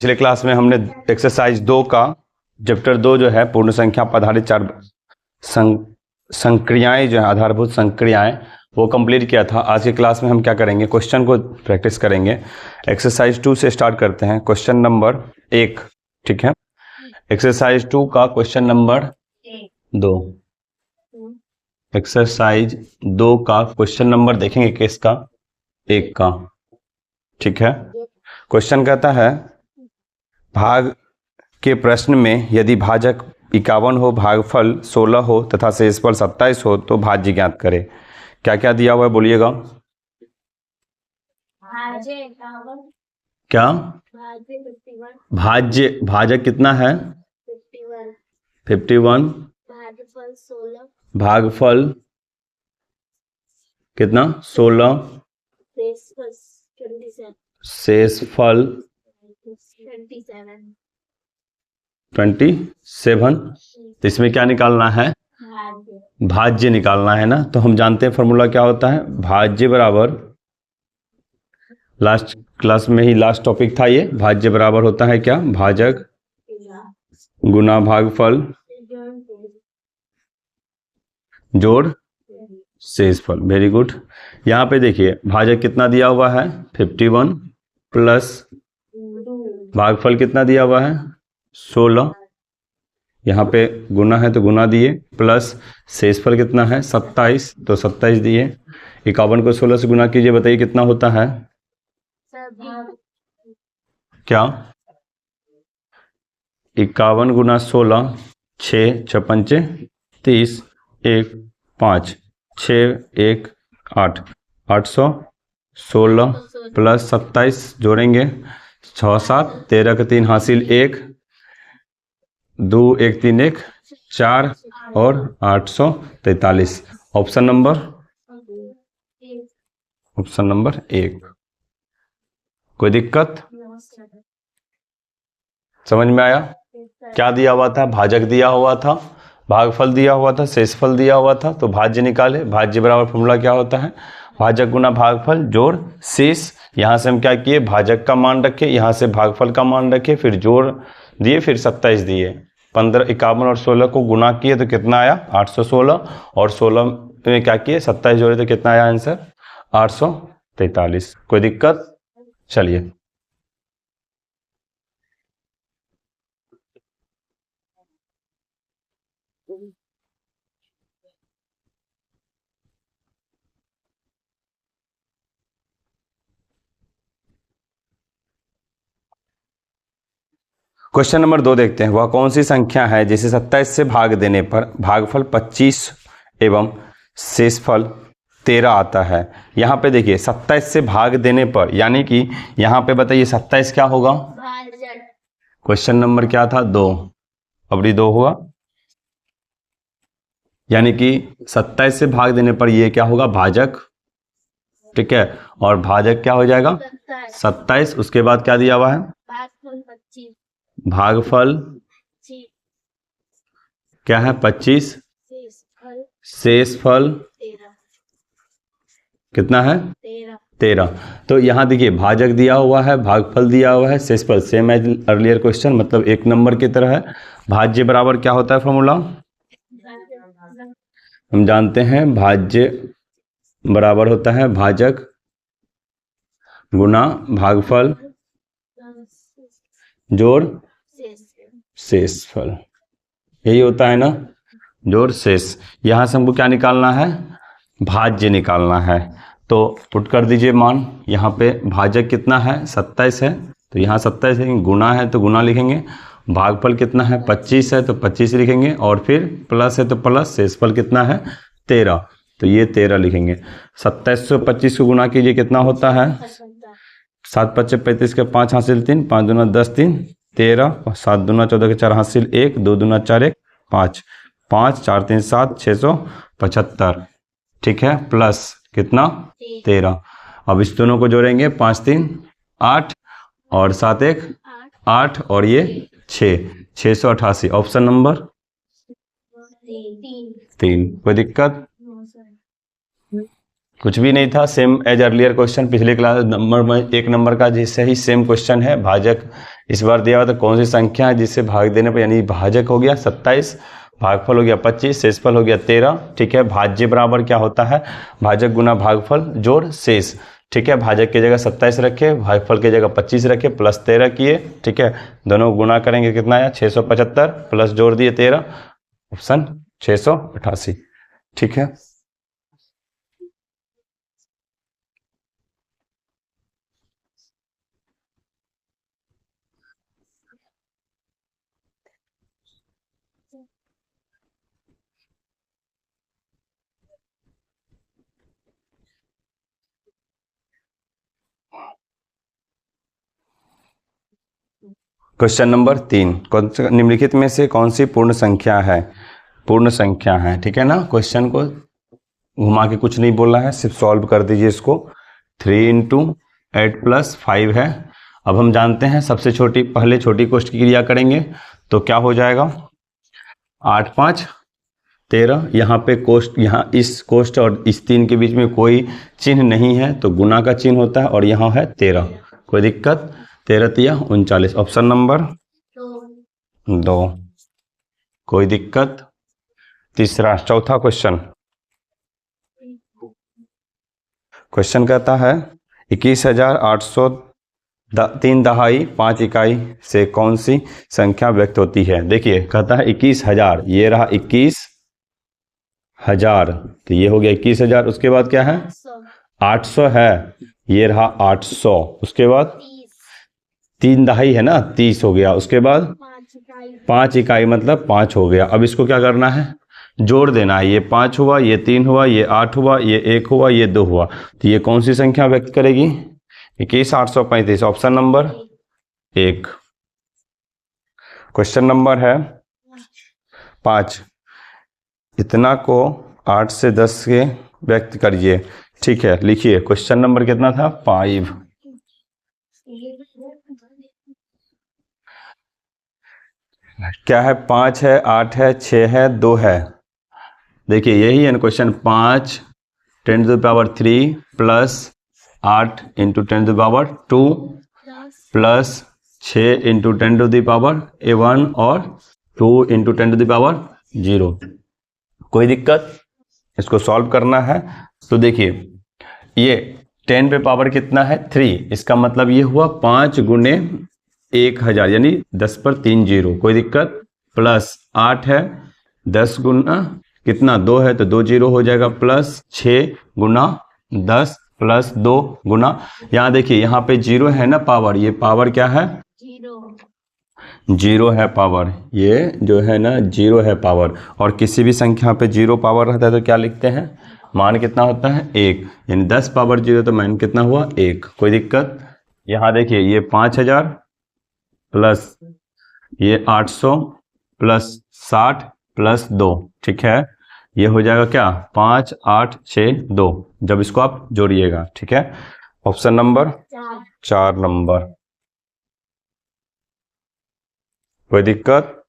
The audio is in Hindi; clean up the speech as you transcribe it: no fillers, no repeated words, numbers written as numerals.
पिछले क्लास में हमने एक्सरसाइज 2 का चैप्टर 2 जो है पूर्ण संख्या पर आधारित 4 संक्रियाएं जो है आधारभूत संक्रियाएं वो कंप्लीट किया था। आज की क्लास में हम क्या करेंगे, क्वेश्चन को प्रैक्टिस करेंगे। एक्सरसाइज 2 से स्टार्ट करते हैं, क्वेश्चन नंबर 1। ठीक है, एक्सरसाइज 2 का क्वेश्चन नंबर 2। एक्सरसाइज 2 का क्वेश्चन नंबर देखेंगे किसका, 1 का। ठीक है, क्वेश्चन कहता है भाग के प्रश्न में यदि भाजक 51 हो, भागफल 16 हो तथा शेषफल 27 हो तो भाज्य ज्ञात करें। क्या क्या दिया हुआ है बोलिएगा। क्या भाज्य, भाजक कितना है 51, भागफल कितना 16, शेषफल 27। तो इसमें क्या निकालना है, भाज्य निकालना है ना। तो हम जानते हैं फॉर्मूला क्या होता है, भाज्य बराबर, लास्ट क्लास में ही लास्ट टॉपिक था ये, भाज्य बराबर होता है क्या, भाजक गुना भागफल जोड़ शेषफल। Very good. यहाँ पे देखिए भाजक कितना दिया हुआ है 51 प्लस भागफल कितना दिया हुआ है 16, यहाँ पे गुना है तो गुना दिए, प्लस शेषफल कितना है 27 तो 27 दिए। 51 को 16 से गुना कीजिए, बताइए कितना होता है। क्या 51 गुना 16, 6 6 पंचे 30, 1 5 6 1 8, 816 प्लस 27 जोड़ेंगे 6 7 13 के 3 हासिल 1 2 1 3 1 4 और 843। Option number 1। कोई दिक्कत, समझ में आया। क्या दिया हुआ था, भाजक दिया हुआ था, भागफल दिया हुआ था, शेषफल दिया हुआ था, तो भाज्य निकाले। भाज्य बराबर फॉर्मूला क्या होता है, भाजक गुना भागफल जोड़ शेष। यहाँ से हम क्या किए, भाजक का मान रखे, यहाँ से भागफल का मान रखे, फिर जोड़ दिए, फिर 27 दिए। 15 51 और 16 को गुना किए तो कितना आया 816, और 16 में क्या किए 27 जोड़े तो कितना आया आंसर 843। कोई दिक्कत, चलिए। क्वेश्चन नंबर 2 देखते हैं। वह कौन सी संख्या है जिसे 27 से भाग देने पर भागफल 25 एवं शेषफल 13 आता है। यहाँ पे देखिए 27 से भाग देने पर, यानी कि यहाँ पे बताइए 27 क्या होगा, क्वेश्चन नंबर क्या था 2, अबरी 2 हुआ, यानी कि 27 से भाग देने पर ये क्या होगा भाजक। ठीक है, और भाजक क्या हो जाएगा 27, उसके बाद क्या दिया हुआ है भागफल क्या है 25, शेषफल कितना है 13। तो यहाँ देखिए भाजक दिया हुआ है, भागफल दिया हुआ है, शेषफल सेम एज अर्लियर क्वेश्चन, मतलब 1 नंबर की तरह है। भाज्य बराबर क्या होता है फॉर्मूला, हम जानते हैं भाज्य बराबर होता है भाजक गुना भागफल जोड़ शेषफल, यही होता है ना, जोड़ शेष। यहां से हमको क्या निकालना है, भाज्य निकालना है। तो पुट कर दीजिए मान, यहाँ पे भाजक कितना है 27 है तो यहाँ 27 लिखेंगे, गुना है तो गुना लिखेंगे, भागफल कितना है 25 है तो 25 लिखेंगे, और फिर प्लस है तो प्लस, शेषफल कितना है 13 तो ये 13 लिखेंगे। 27 से 25 को गुना कीजिए, कितना होता है 7 5 35 के 5 हासिल 3, 5 दूना 10 3 13, 7 दूना 14 के 4 हासिल 1, 2 दूना 4 1 5, 5 4 3 7 675। ठीक है, प्लस कितना 13। अब इस दोनों को जोड़ेंगे, 5 3 8 और 7 1 8 और ये 688। Option number 3। कोई दिक्कत, कुछ भी नहीं था, सेम एज अर्लियर क्वेश्चन। पिछले क्लास नंबर में 1 नंबर का जैसे ही सेम क्वेश्चन है, भाजक इस बार दिया हुआ तो कौन सी संख्या है जिससे भाग देने पर, यानी भाजक हो गया 27, भागफल हो गया 25, शेषफल हो गया 13। ठीक है, भाज्य बराबर क्या होता है, भाजक गुना भागफल जोड़ शेष। ठीक है, भाजक की जगह 27 रखे, भागफल की जगह 25 रखे, प्लस 13 किए। ठीक है, दोनों गुना करेंगे कितना आया 675, प्लस जोड़ दिए 13, ऑप्शन 688। ठीक है, क्वेश्चन नंबर 3, निम्नलिखित में से कौन सी पूर्ण संख्या है, पूर्ण संख्या है। ठीक है ना, क्वेश्चन को घुमा के कुछ नहीं बोला है, सिर्फ सॉल्व कर दीजिए इसको। 3 इंटू 8 प्लस 5 है। अब हम जानते हैं सबसे छोटी, पहले छोटी कोष्ठ की क्रिया करेंगे तो क्या हो जाएगा 8 5 13। यहाँ पे कोष्ठ, यहाँ इस कोष्ठ और इस 3 के बीच में कोई चिन्ह नहीं है तो गुना का चिन्ह होता है, और यहाँ है 13, कोई दिक्कत। 13 तिया 39, ऑप्शन नंबर 2, कोई दिक्कत। तीसरा, चौथा क्वेश्चन, क्वेश्चन कहता है 21,803 दहाई 5 इकाई से कौन सी संख्या व्यक्त होती है। देखिए कहता है 21,000, ये रहा 21,000, तो ये हो गया 21,000। उसके बाद क्या है 800 है, ये रहा 800। उसके बाद 3 दहाई है ना 30 हो गया। उसके बाद 5 इकाई मतलब 5 हो गया। अब इसको क्या करना है, जोड़ देना है, ये 5 हुआ, ये 3 हुआ, ये 8 हुआ, ये 1 हुआ, ये 2 हुआ, तो ये कौन सी संख्या व्यक्त करेगी 21,835, ऑप्शन नंबर 1। क्वेश्चन नंबर है 5, इतना को 8 से 10 के व्यक्त करिए। ठीक है, लिखिए क्वेश्चन नंबर कितना था 5। क्या है 5 है, 8 है, 6 है, 2 है। देखिए यही है ना question, 5 10 to the power 3 plus 8 into 10 to the power 2 plus 6 into 10 to the power 1 और 2 इंटू 10 टू द पावर 0। कोई दिक्कत, इसको सॉल्व करना है। तो देखिए ये 10 पे पावर कितना है 3, इसका मतलब ये हुआ 5 गुने 1000 यानी 10 पर 3 0, कोई दिक्कत। प्लस 8 है, 10 गुना कितना 2 है तो 2 0 हो जाएगा, प्लस 6 गुना 10 प्लस 2 गुना, यहाँ देखिए यहाँ पे 0 है ना पावर, ये पावर क्या है 0 है पावर, ये जो है ना 0 है पावर। और किसी भी संख्या पे 0 पावर रहता है तो क्या लिखते हैं, मान कितना होता है 1, यानी 10 पावर 0 तो मान कितना हुआ 1, कोई दिक्कत। यहाँ देखिए ये 5000 प्लस ये 800 प्लस 60 प्लस 2, ठीक है, ये हो जाएगा क्या 5 8 6 2, जब इसको आप जोड़िएगा। ठीक है, ऑप्शन नंबर 4 नंबर, कोई दिक्कत।